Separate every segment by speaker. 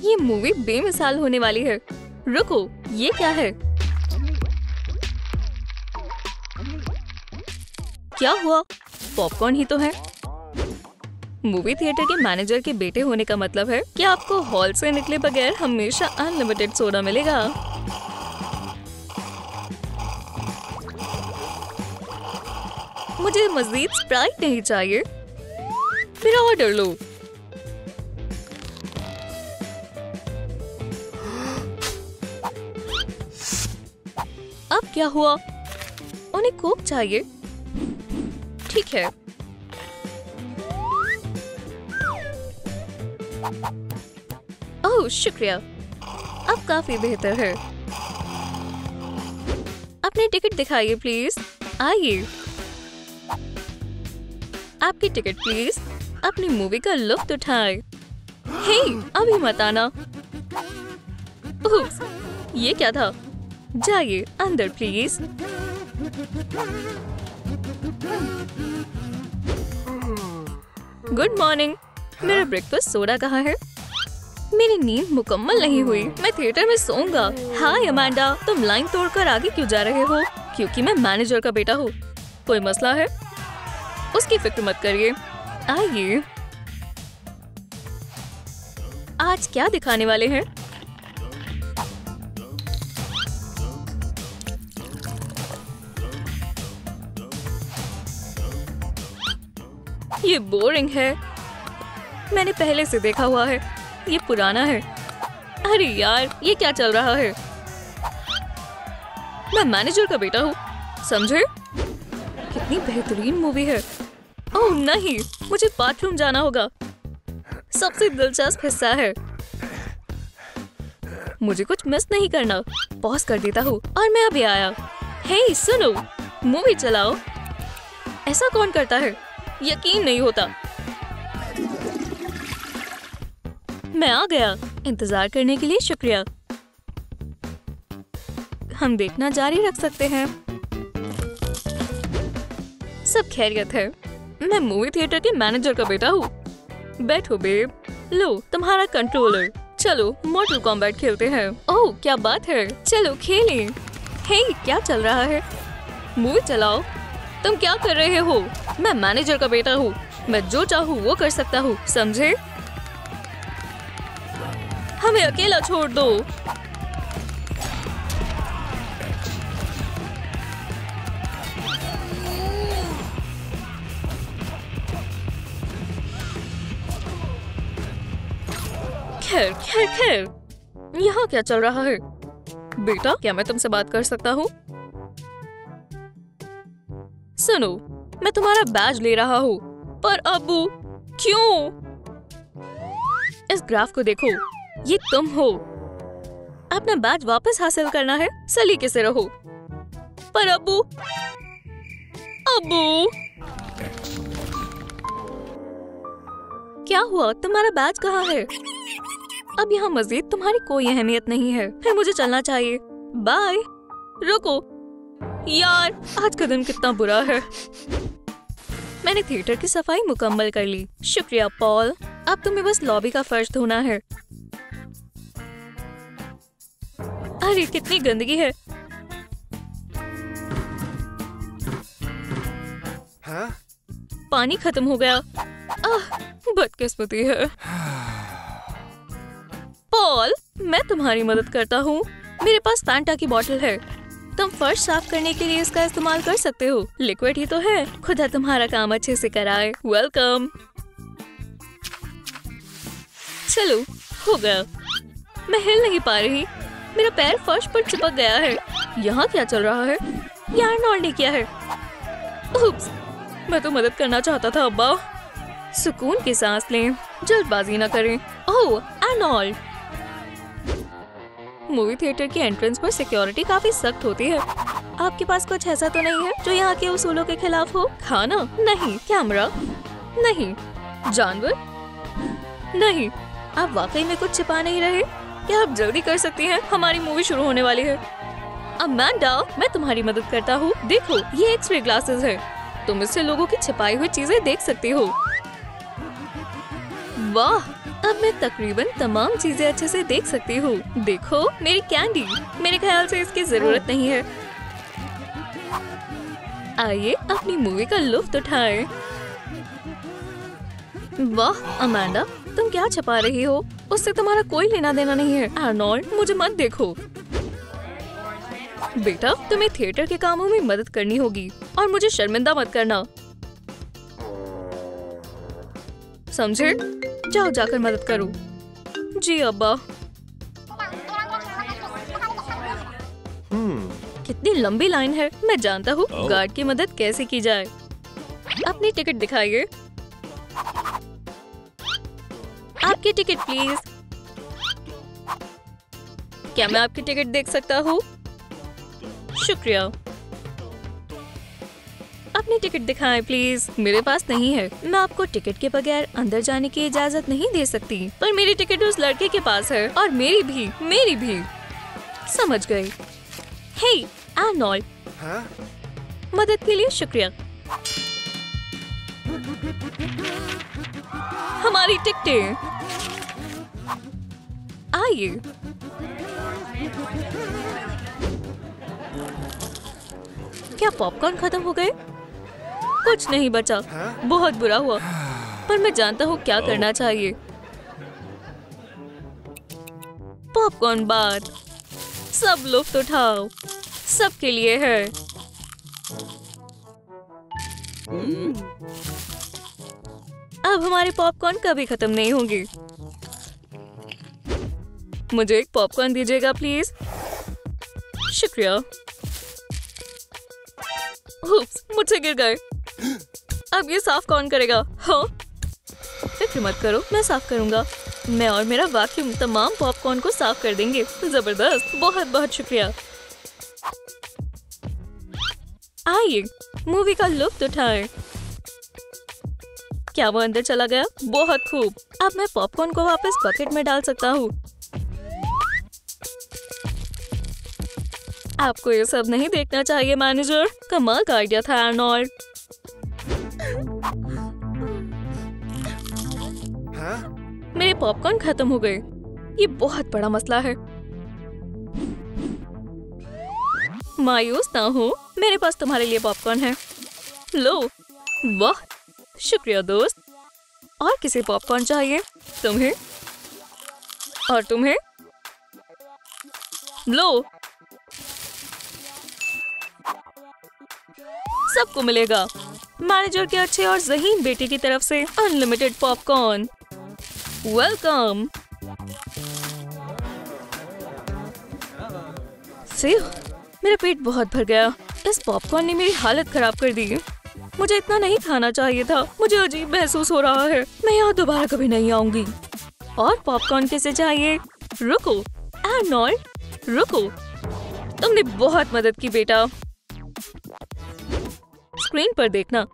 Speaker 1: ये मूवी बेमिसाल होने वाली है। रुको, ये क्या है? क्या हुआ? पॉपकॉर्न ही तो है। मूवी थिएटर के मैनेजर के बेटे होने का मतलब है कि आपको हॉल से निकले बगैर हमेशा अनलिमिटेड सोडा मिलेगा। मुझे मजीद स्प्राइट नहीं चाहिए। मेरा ऑर्डर लो। अब क्या हुआ? उन्हें कोक चाहिए। ठीक है। ओह शुक्रिया, अब काफी बेहतर है। अपनी टिकट दिखाइए प्लीज। आइए, आपकी टिकट प्लीज। अपनी मूवी का लुत्फ उठाए। हे, अभी मत आना। उप्स, ये क्या था? जाइए अंदर प्लीज। Good morning. मेरा ब्रेकफास्ट सोडा कहाँ है? मेरी नींद मुकम्मल नहीं हुई। मैं थिएटर में सोऊंगा। हाय अमांडा, तुम लाइन तोड़कर आगे क्यों जा रहे हो? क्योंकि मैं मैनेजर का बेटा हूँ। कोई मसला है? उसकी फिक्र मत करिए। आइए, आज क्या दिखाने वाले हैं? ये बोरिंग है। मैंने पहले से देखा हुआ है। ये पुराना है। अरे यार, ये क्या चल रहा है? मैं मैनेजर का बेटा हूँ, समझे? कितनी बेहतरीन मूवी है। ओह नहीं, मुझे बाथरूम जाना होगा। सबसे दिलचस्प हिस्सा है। मुझे कुछ मिस नहीं करना। पॉज कर देता हूँ और मैं अभी आया। हे सुनो, मूवी चलाओ। ऐसा कौन करता है? यकीन नहीं होता। मैं आ गया। इंतजार करने के लिए शुक्रिया। हम देखना जारी रख सकते हैं। सब खैरियत है। मैं मूवी थिएटर के मैनेजर का बेटा हूँ। बैठो बेब। लो तुम्हारा कंट्रोलर। चलो मॉर्टल कॉम्बैट खेलते हैं। ओह क्या बात है, चलो खेलें। हे क्या चल रहा है? मूवी चलाओ। तुम क्या कर रहे हो? मैं मैनेजर का बेटा हूँ। मैं जो चाहूँ वो कर सकता हूँ, समझे? हमें अकेला छोड़ दो। खैर खैर खैर, यहाँ क्या चल रहा है? बेटा, क्या मैं तुमसे बात कर सकता हूँ? सुनो, मैं तुम्हारा बैज ले रहा हूँ। पर अब्बू, क्यों? इस ग्राफ को देखो, ये तुम हो। अपना बैज वापस हासिल करना है, सलीके से रहो। पर अब्बू, अब्बू, क्या हुआ? तुम्हारा बैज कहाँ है? अब यहाँ मजीद तुम्हारी कोई अहमियत नहीं है। फिर मुझे चलना चाहिए। बाय। रुको यार, आज का दिन कितना बुरा है। मैंने थिएटर की सफाई मुकम्मल कर ली। शुक्रिया पॉल। अब तुम्हें बस लॉबी का फर्श धोना है। अरे कितनी गंदगी है।
Speaker 2: हाँ?
Speaker 1: पानी खत्म हो गया। बदकिस्मती है। पॉल, मैं तुम्हारी मदद करता हूँ। मेरे पास फैंटा की बोतल है। तुम फर्श साफ करने के लिए इसका इस्तेमाल कर सकते हो। लिक्विड ही तो है। खुदा तुम्हारा काम अच्छे से कराए। वेलकम। चलो, हो गया। मैं हिल नहीं पा रही। मेरा पैर फर्श पर चिपक गया है। यहाँ क्या चल रहा है? ये आर्नोल्ड ने किया है। उप्स, मैं तो मदद करना चाहता था अब्बा। सुकून की सांस लें, जल्दबाजी न करें। ओह आर्नोल्ड। मूवी थिएटर की एंट्रेंस पर सिक्योरिटी काफी सख्त होती है। आपके पास कुछ ऐसा तो नहीं है जो यहाँ के उसूलों के खिलाफ हो? खाना नहीं, कैमरा नहीं, जानवर नहीं। आप वाकई में कुछ छिपा नहीं रहे? क्या आप जल्दी कर सकती हैं? हमारी मूवी शुरू होने वाली है। अमांडा, मैं तुम्हारी मदद करता हूँ। देखो, ये एक्सरे ग्लासेस है। तुम इससे लोगों की छिपाई हुई चीजें देख सकती हो। वाह, अब मैं तकरीबन तमाम चीजें अच्छे से देख सकती हूँ। देखो मेरी कैंडी, मेरे ख्याल से इसकी जरूरत नहीं है। आइए अपनी मूवी का लुत्फ उठाएं। वाह अमांडा, तुम क्या छुपा रही हो? उससे तुम्हारा कोई लेना देना नहीं है। आर्नोल्ड, मुझे मत देखो। बेटा, तुम्हें थिएटर के कामों में मदद करनी होगी और मुझे शर्मिंदा मत करना, समझे? जाओ जाकर मदद करो। जी अब्बा। कितनी लंबी लाइन है। मैं जानता हूँ गार्ड की मदद कैसे की जाए। अपनी टिकट दिखाइए। आपकी टिकट प्लीज। क्या मैं आपकी टिकट देख सकता हूँ? शुक्रिया। अपनी टिकट दिखाएं प्लीज। मेरे पास नहीं है। मैं आपको टिकट के बगैर अंदर जाने की इजाजत नहीं दे सकती, पर मेरी टिकट उस लड़के के पास है और मेरी भी। समझ गई। हे आर्नोल्ड, मदद के लिए शुक्रिया। हमारी टिकटें। आइए। क्या पॉपकॉर्न खत्म हो गए? कुछ नहीं बचा। बहुत बुरा हुआ, पर मैं जानता हूँ क्या करना चाहिए। पॉपकॉर्न बार, सब लुत्फ उठाओ, सबके लिए है। अब हमारे पॉपकॉर्न कभी खत्म नहीं होंगे। मुझे एक पॉपकॉर्न दीजिएगा प्लीज। शुक्रिया। उप्स, मुझसे गिर गए। अब ये साफ कौन करेगा? हाँ, फिक्र मत करो, मैं साफ करूंगा। मैं और मेरा वैक्यूम तमाम पॉपकॉर्न को साफ कर देंगे। जबरदस्त, बहुत बहुत शुक्रिया। आइए मूवी का लुत्फ उठाएं। क्या वो अंदर चला गया? बहुत खूब। अब मैं पॉपकॉर्न को वापस बकेट में डाल सकता हूँ। आपको ये सब नहीं देखना चाहिए मैनेजर। कमाल का आइडिया था आर्नोल्ड। मेरे पॉपकॉर्न खत्म हो गए। ये बहुत बड़ा मसला है। मायूस ना हो, मेरे पास तुम्हारे लिए पॉपकॉर्न है। लो। वाह, शुक्रिया दोस्त। और किसे पॉपकॉर्न चाहिए? तुम्हें और तुम्हें। लो, सबको मिलेगा। मैनेजर के अच्छे और ज़हीन बेटे की तरफ से अनलिमिटेड पॉपकॉर्न। वेलकम। मेरा पेट बहुत भर गया। इस पॉपकॉर्न ने मेरी हालत खराब कर दी। मुझे इतना नहीं खाना चाहिए था। मुझे अजीब महसूस हो रहा है। मैं यहाँ दोबारा कभी नहीं आऊंगी। और पॉपकॉर्न किसे चाहिए? रुको आर्नोल्ड, रुको। तुमने बहुत मदद की बेटा। स्क्रीन पर देखना।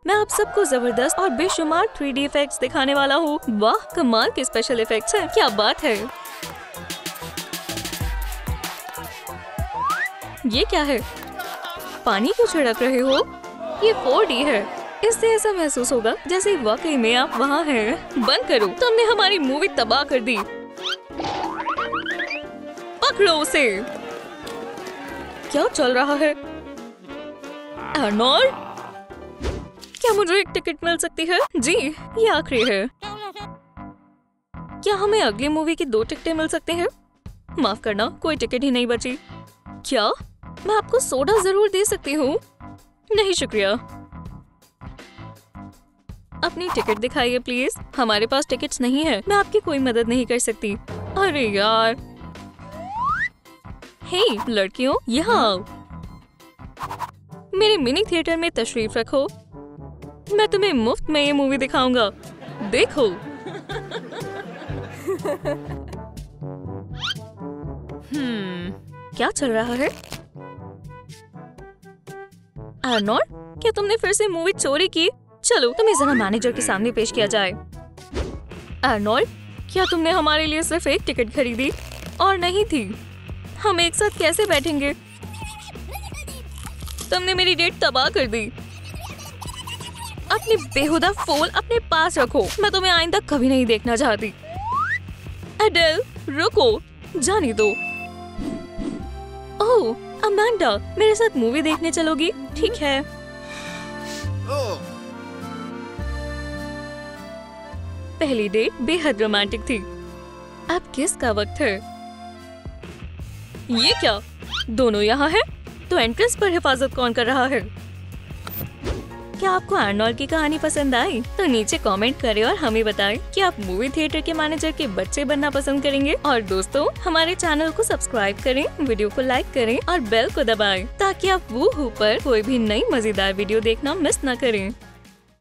Speaker 1: मैं आप सबको जबरदस्त और बेशुमार 3D इफेक्ट्स दिखाने वाला हूँ। वाह, कमाल के स्पेशल इफेक्ट्स हैं। क्या बात है। ये क्या है? पानी क्यों छिड़क रहे हो? ये 4D है। इससे ऐसा महसूस होगा जैसे वाकई में आप वहाँ हैं। बंद करो, तुमने हमारी मूवी तबाह कर दी। पकड़ो उसे। क्या चल रहा है? आर्नोल्ड, क्या मुझे एक टिकट मिल सकती है? जी, ये आखिरी है। क्या हमें अगली मूवी की 2 टिकटें मिल सकते हैं? माफ करना, कोई टिकट ही नहीं बची। क्या मैं आपको सोडा जरूर दे सकती हूँ? नहीं शुक्रिया। अपनी टिकट दिखाइए प्लीज। हमारे पास टिकट्स नहीं है। मैं आपकी कोई मदद नहीं कर सकती। अरे यार। हे लड़कियों, यहाँ आओ। मेरे मिनी थिएटर में तशरीफ रखो। मैं तुम्हें मुफ्त में ये मूवी दिखाऊंगा। देखो। क्या चल रहा है? आर्नोल्ड, क्या तुमने फिर से मूवी चोरी की? चलो तुम्हें जरा मैनेजर के सामने पेश किया जाए। आर्नोल्ड, क्या तुमने हमारे लिए सिर्फ एक टिकट खरीदी और नहीं थी? हम एक साथ कैसे बैठेंगे? तुमने मेरी डेट तबाह कर दी। अपनी बेहुदा फूल अपने पास रखो। मैं तुम्हें आइंदा कभी नहीं देखना चाहती। एडेल, रुको, जाने दो। ओह, अमांडा, मेरे साथ मूवी देखने चलोगी? ठीक है। पहली डेट बेहद रोमांटिक थी। अब किसका वक्त है? ये क्या? दोनों यहाँ हैं? तो एंट्रेंस पर हिफाजत कौन कर रहा है? क्या आपको आर्नोल्ड की कहानी पसंद आई? तो नीचे कमेंट करें और हमें बताएं कि आप मूवी थिएटर के मैनेजर के बच्चे बनना पसंद करेंगे। और दोस्तों, हमारे चैनल को सब्सक्राइब करें, वीडियो को लाइक करें और बेल को दबाएं ताकि आप वूहू पर कोई भी नई मजेदार वीडियो देखना मिस न करें।